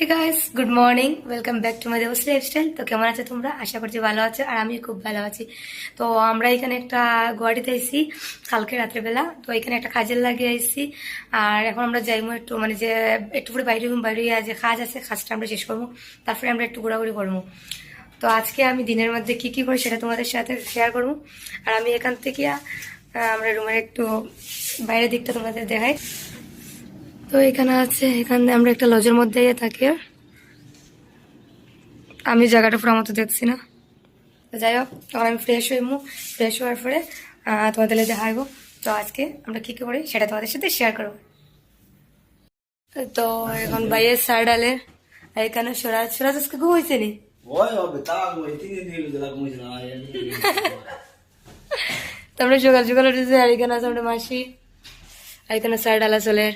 Hey guys, good morning, welcome back to my Debs lifestyle. তো কেমন আছো তোমরা? আশা করছি ভালো আছো, আর আমি খুব ভালো আছি। তো আমরা এখানে একটা গুয়াহাটিতে আইছি কালকে রাত্রেবেলা। তো এখানে একটা কাজের লাগিয়ে আইছি, আর এখন আমরা যাইমো একটু, মানে যে একটু পরে বাইরে যে কাজ আছে, কাজটা আমরা শেষ করবো, তারপরে আমরা একটু ঘোরাঘুরি করবো। তো আজকে আমি দিনের মধ্যে কি কি করি সেটা তোমাদের সাথে শেয়ার করবো। আর আমি এখান থেকে আমরা রুমের একটু বাইরের দিকটা তোমাদের দেখাই। তো এখানে আছে, এখানে আমরা একটা লজের মধ্যে থাকি। আমি জায়গাটা পুরো মতো দেখছি না। তো যাই হোক, তখন আমি ফ্রেশ হইমু, ফ্রেশ হওয়ার পরে তোমাদের দেখাইবো। তো আজকে আমরা কি কি করি সেটা তোমাদের সাথে শেয়ার করবো। তো এখন বাইরের সার ডালে, আর এখানে সোরাজ আজকে ঘুম হয়েছে নি? তো আমরা সকাল সকাল উঠেছি, আর এখানে আছে আমরা মাসি, আর এখানে সার ডালা চলে।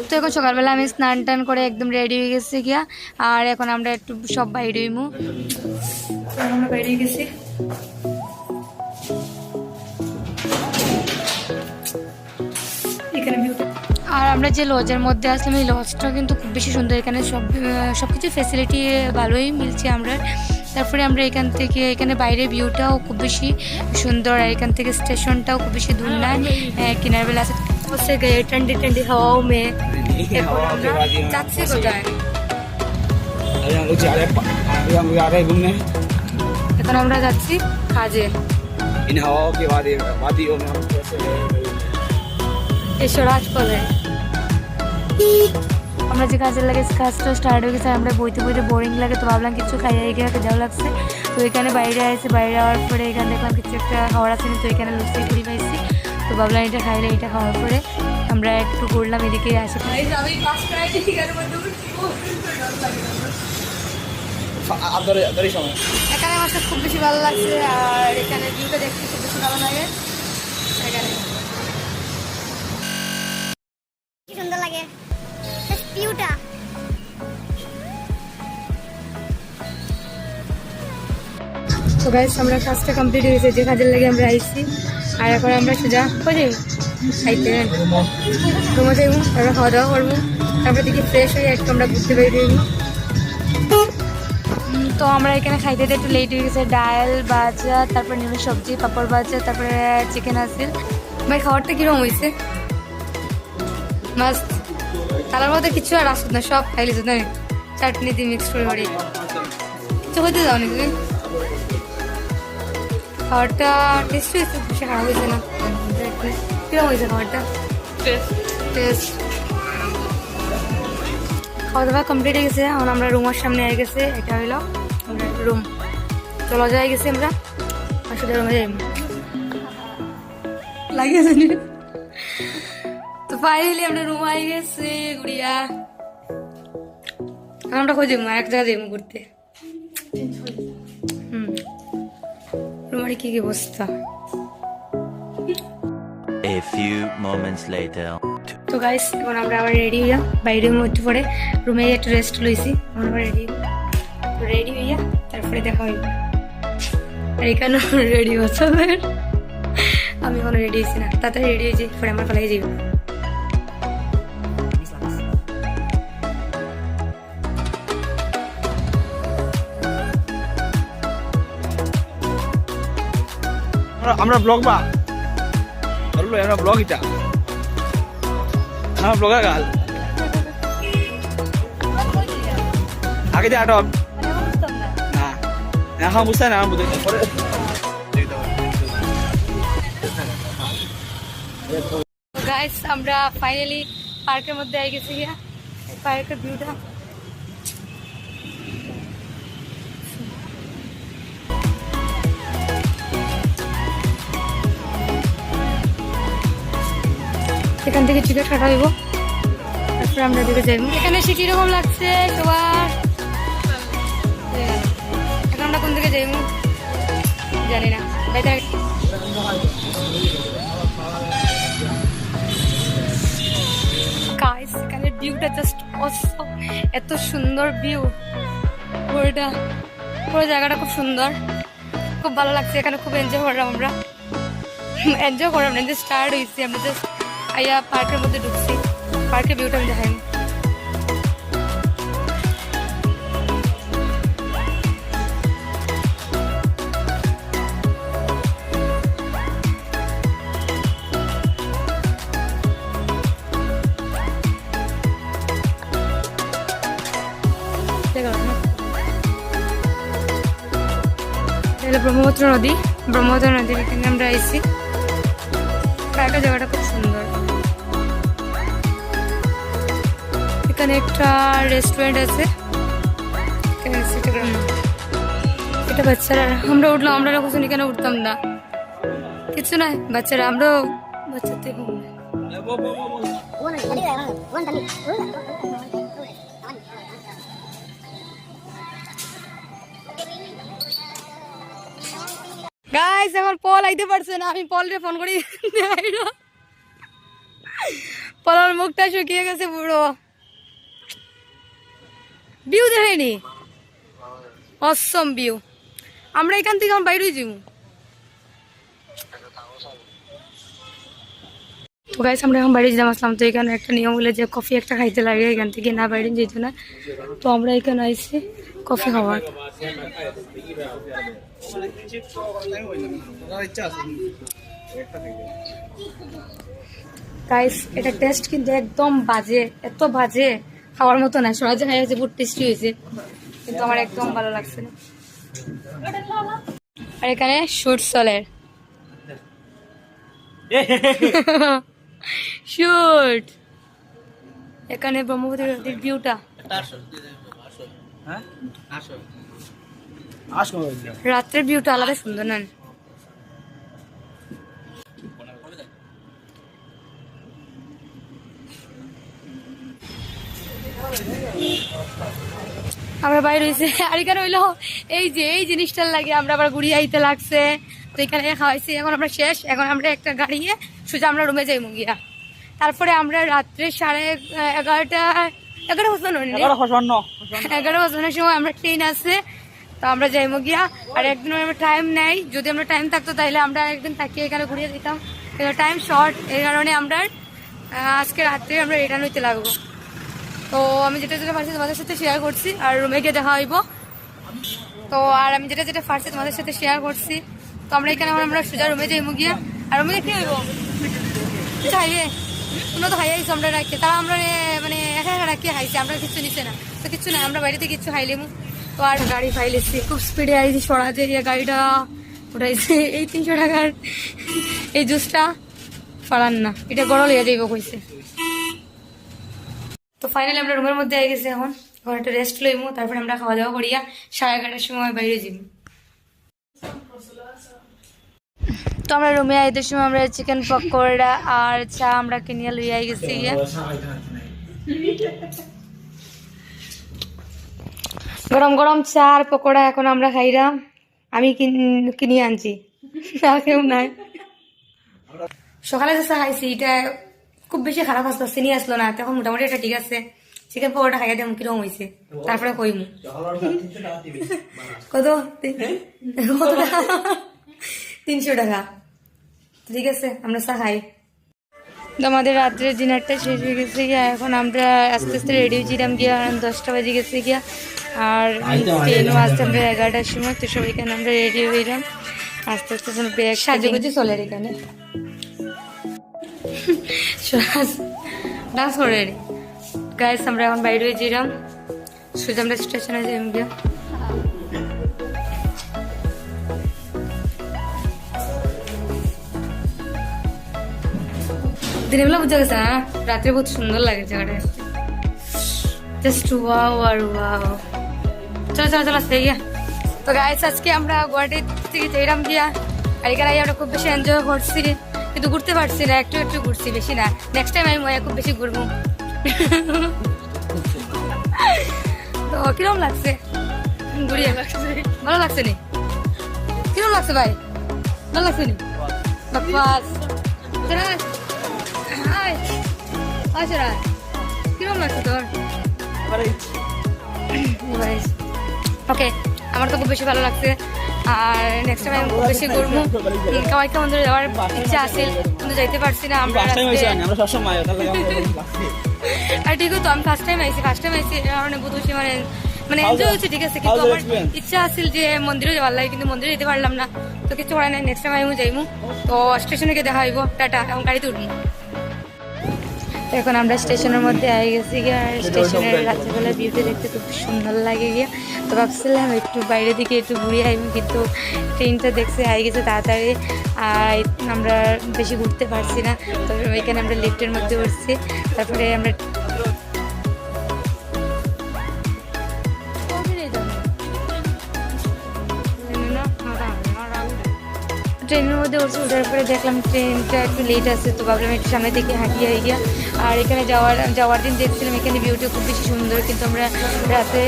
তো এখন সকালবেলা আমি স্নান টান করে একদম রেডি হয়ে গেছি গিয়া, আর এখন আমরা একটু সব বাইরে হইমু। আমরা বাইরে গেছি, এখানে আর আমরা যে লজের মধ্যে আসলাম, এই লজটা কিন্তু খুব বেশি সুন্দর। এখানে সবকিছু ফেসিলিটি ভালোই মিলছে আমরা। তারপরে আমরা এখানে বাইরে ভিউটাও খুব বেশি সুন্দর, আর এখান থেকে স্টেশনটাও খুব বেশি দূর না, কিনার বেলা আছে। उससे गए ठंडी ठंडी हवाओं में। এখন আমরা যাচ্ছি কাজে। আমরা যে কাজের লাগে কাজটা স্টার্ট হয়ে গেছে, আমরা বইতে বইতে বোরিং লাগে, তো ভাবলাম কিছু খাইয়ে গিয়ে যাওয়া লাগছে। তো এখানে বাইরে আসছে, বাইরে যাওয়ার পরে এখানে দেখলাম কিছু একটা খাওয়ার আছে, তো এখানে লুচি পুরি পাইছি। তো ভাবলাম এটা খাইলে, এটা খাওয়ার পরে আমরা একটু ঘুরলাম এদিকে আসে। এখানে আমার খুব বেশি ভালো লাগছে, আর এখানে ভিউটা দেখতে খুব বেশি ভালো লাগে। এখানে কি সুন্দর লাগে ভিউটা। তো গাইস, আমরা কাজটা কমপ্লিট হয়ে গেছে, যে কাজের লাগে আমরা আইছি। আর এখন আমরা সোজা করে খাইতে রুমে যাইব, তারপরে খাওয়া দাওয়া করবো, তারপরে দেখি ফ্রেশ হয়ে একটু আমরা ঘুরতে বেরিয়ে। তো আমরা এখানে খাইতে একটু লেট হয়ে গেছে। ডাল ভাজা, তারপরে নিমের সবজি, পাপড় ভাজা, তারপরে চিকেন আসিল। ভাই খাবারটা কিরকম হয়েছে? মাস্ত। তার মধ্যে কিছু আর আসত না, সব খাইলিস না, চাটনি দিয়ে মিক্স করে বাড়ি কিছু হইতে যাও নাকি? খাবারটা টেস্ট হয়েছে, বেশি খারাপ হয়েছে না। কিরকম হয়েছে খাবারটা? টেস্ট। খাওয়া দাওয়া কমপ্লিট হয়ে গেছে, এখন আমরা রুমের সামনে হয়ে গেছে। এটা হইলো রুম। তো লজায় গেছি আমরা, আসলে রুমে যাই লাগিয়েছে। তো ফাইনালি আমরা রুম আই গেছি গুড়িয়া। আমরা কই যাবো, এক জায়গায় যাবো ঘুরতে। রুমারি কি কি অবস্থা। A few moments later. তো গাইস, এখন আমরা আবার রেডি হইয়া বাইরে মধ্যে পরে রুমে একটু রেস্ট লইছি। আমরা রেডি হইয়া তারপরে দেখা হইব। আর এখানে রেডি হচ্ছে, আমি এখনো রেডি হয়েছি না। তাড়াতাড়ি রেডি হয়েছি, পরে আমার পালাই যাইব। আমরা ব্লগ বা আমরা ব্লগ এটা আমরা ব্লগার গাল আগে দিয়ে আটক না এখন বুঝতে না বুঝতে গাইস, আমরা ফাইনালি পার্কের মধ্যে আই গেছি। পার্কের ভিউটা এখান থেকে টিকিট কাটা হইব, তারপরে আমরা দিকে যাইব। এখানে এসে কিরকম লাগছে সবার? এখন আমরা কোন দিকে যাইব জানি না। গাইস, এখানে ভিউটা জাস্ট অসম, এত সুন্দর ভিউ। পুরো জায়গাটা খুব সুন্দর, খুব ভালো লাগছে। এখানে খুব এনজয় করলাম আমরা, স্টার্ট হয়েছি। আমরা জাস্ট আইয়া পার্কের মধ্যে ঢুকছি, পার্কের ভিউটা আমি দেখাই। এটা ব্রহ্মপুত্র নদী, ব্রহ্মপুত্র নদীর এখানে আমরা এসেছি। একটা জায়গাটা খুব সুন্দর। এখানে একটা রেস্টুরেন্ট আছে, এটা বাচ্চারা। আমরা উঠলাম, আমরা কখন এখানে উঠতাম না, কিছু নাই বাচ্চারা, আমরাও বাচ্চার থেকে গাইস এখন পল আইতে পারছে না, আমি পলরে ফোন করি, পলার মুখটা শুকিয়ে গেছে পুরো। ভিউ দেখেনি, অসম ভিউ। আমরা এখান থেকে এখন বাইরে যাবো। তো গাইস আমরা এখন বাইরে যেতাম আসলাম, তো এখানে একটা নিয়ম হলো যে কফি একটা খাইতে লাগে, এখান থেকে না বাইরে যেত না। তো আমরা এখানে আইসি কফি খাওয়ার। গাইস এটা টেস্ট কিন্তু একদম বাজে, এত বাজে খাওয়ার মতো না। সহজে খাই হয়েছে, বহুত টেস্টি হয়েছে, কিন্তু আমার একদম ভালো লাগছে না। আর এখানে শুট চলের শুট, এখানে ব্রহ্মপুত্র নদীর ভিউটা, রাত্রের ভিউটা আলাদা সুন্দর না? আমরা বাইরে হয়েছে। আর এখানে হইলো এই যে এই জিনিসটার লাগে আমরা আবার ঘুরিয়ে আইতে লাগছে। তো এখানে খাওয়াইছি, এখন আমরা শেষ। এখন আমরা একটা গাড়িয়ে সোজা আমরা রুমে যাই মুগিয়া। তারপরে আমরা রাত্রে 11:11 সময় আমরা ট্রেন আছে, তো আমরা যাইমো গিয়া। আর একদিন আমরা টাইম নেই, যদি আমরা টাইম থাকতো তাহলে আমরা একদিন থাকিয়ে এখানে ঘুরিয়ে দিতাম, কিন্তু টাইম শর্ট, এই কারণে আমরা আজকে রাত্রে আমরা রিটার্ন হইতে লাগবো। তো আমি যেটা যেটা পারছি তোমাদের সাথে শেয়ার করছি, আর রুমে গিয়ে দেখা হইব। তো আর আমি যেটা যেটা পারছি তোমাদের সাথে শেয়ার করছি। তো আমরা এখানে আমরা সোজা রুমে যাইমো গিয়া। আর রুমে কি হইব খাইয়ে, তোমরা তো খাইয়াইছো আমরা রাখি, তারা আমরা মানে একা একা রাখিয়ে খাইছি, আমরা কিছু নিচ্ছে না। তো কিছু না, আমরা বাড়িতে কিছু খাইলেমু। তো আর গাড়ি ফাইলেছি, খুব স্পিডে আইছি, সরাতে গাড়িটা উঠাইছে। এই 300 টাকার এই জুসটা ফালান না, এটা গড় লিয়ে যাইব কইছে। তো ফাইনালি আমরা রুমের মধ্যে আই গেছি। এখন একটা রেস্ট লইমু, তারপরে আমরা খাওয়া দাওয়া করিয়া 11:30 সময় বাইরে যাই। তো আমরা রুমে আইতে সময় আমরা চিকেন পকোড়া আর চা আমরা কিনিয়া লইয়া আই গেছি। গরম গরম চা আর পকোড়া এখন আমরা খাইলাম, আমি কিনিয়ে আনছি, আর কেউ নাই। সকালে যে চা খাইছি এটা খুব বেশি খারাপ আসলো, চিনি আসলো না। তখন মোটামুটি এটা ঠিক আছে। চিকেন পকোড়া খাইয়া দেখ কিরকম হয়েছে, তারপরে কইমু কত কত টাকা, 300 টাকা। ঠিক আছে আমরা চা খাই। তো আমাদের রাত্রের ডিনারটা শেষ হয়ে গেছে গিয়া, এখন আমরা আস্তে আস্তে রেডি হয়েছিলাম গিয়া, 10টা বাজে গেছে গিয়া। আর ট্রেনও আসতে আমরা 11টার সময়। তো সবাই এখানে আমরা রেডি হইলাম আস্তে আস্তে, ব্যাগ সাজুগুজি চলে এখানে ডান্স করে গাইস। আমরা এখন বাইরে হয়েছিলাম, সোজা আমরা স্টেশনে যাই গিয়া। দিনের বেলা বুঝা গেছে না, রাত্রে বহুত সুন্দর লাগে জায়গাটা, জাস্ট ওয়াও আর ওয়াও। চলো চলো চলো আসতে গিয়া। তো গাইস আজকে আমরা গুয়াহাটি থেকে যাইলাম গিয়া, আর এখানে আমরা খুব বেশি এনজয় করছি, কিন্তু ঘুরতে পারছি না, একটু একটু ঘুরছি, বেশি না। নেক্সট টাইম আমি খুব বেশি ঘুরবো। তো কিরকম লাগছে ঘুরিয়ে? ভালো লাগছে নি? কিরকম লাগছে ভাই? ভালো লাগছে নি? বাস কিরকম লাগছে তোর? ওকে, আমার তো খুব বেশি ভালো লাগছে। আর নেক্সট টাইম আমি খুব বেশি ঘুরবো। কামাখ্যা মন্দিরে যাওয়ার ইচ্ছা আছে, কিন্তু যাইতে পারছি না আমরা। আর ঠিক তো আমি ফার্স্ট টাইম আইছি কারণে বুঝছি, মানে এনজয় হচ্ছে, ঠিক আছে। কিন্তু আমার ইচ্ছা আছিল যে মন্দিরে যাওয়ার লাগে, কিন্তু মন্দিরে যেতে পারলাম না। তো কিছু হয় না, নেক্সট টাইম আমি যাইমু। তো স্টেশনে গিয়ে দেখা হইব। টাটা, এখন গাড়িতে উঠবো। তো এখন আমরা স্টেশনের মধ্যে আই গেছি গিয়ে, আর স্টেশনের রাত্রেবেলা ভিউতে দেখতে খুব সুন্দর লাগে গিয়া। তো ভাবছিলাম একটু বাইরের দিকে একটু ঘুরে আইব, কিন্তু ট্রেনটা দেখছি আই গেছে তাড়াতাড়ি, আর আমরা বেশি ঘুরতে পারছি না। তো এখানে আমরা লিফটের মধ্যে উঠছি, তারপরে আমরা ট্রেনের মধ্যে উঠছি। ওঠার পরে দেখলাম ট্রেনটা একটু লেট আছে, তো ভাবলাম একটু সামনে থেকে হাঁটিয়ে হয়ে গিয়া। আর এখানে যাওয়ার দিন দেখছিলাম এখানে ভিউটা খুব বেশি সুন্দর, কিন্তু আমরা রাতে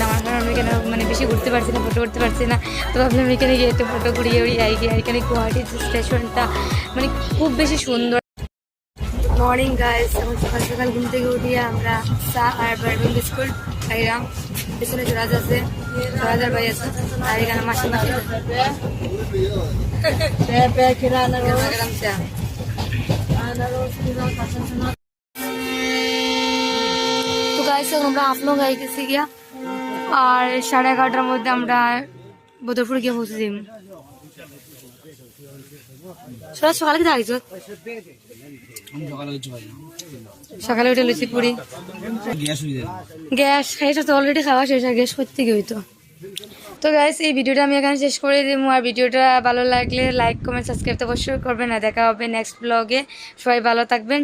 নামার কারণে এখানে মানে বেশি ঘুরতে পারছি না, ফটো উঠতে পারছি না। তো ভাবলাম এখানে গিয়ে একটু ফটো ঘুরিয়ে উড়িয়ে আই গিয়ে। এখানে গুয়াহাটির স্টেশনটা মানে খুব বেশি সুন্দর। মর্নিং গাইস, এখন সকাল সকাল ঘুম থেকে উঠিয়ে আমরা চা আর বার্বিং বিস্কুট খাইলাম। পিছনে জোরাজ আছে, জোরাজার ভাই আছে, আর এখানে মাসি মাসি গরম চা। তো গাইস আমরা আপনো গাই গেছি গিয়া, আর 11:30টার মধ্যে আমরা বদরপুর গিয়ে পৌঁছে যাই। সকালে কি দাঁড়িয়েছ? সকালে উঠে লুচি পুরি, গ্যাস খাইছো তো অলরেডি খাওয়া শেষ, আর গ্যাস করতে গিয়ে হইতো। তো গাইস এই ভিডিওটা আমি এখানে শেষ করে দিব। আর ভিডিওটা ভালো লাগলে লাইক কমেন্ট সাবস্ক্রাইব তো অবশ্যই করবেন। না দেখা হবে নেক্সট ব্লগে। সবাই ভালো থাকবেন।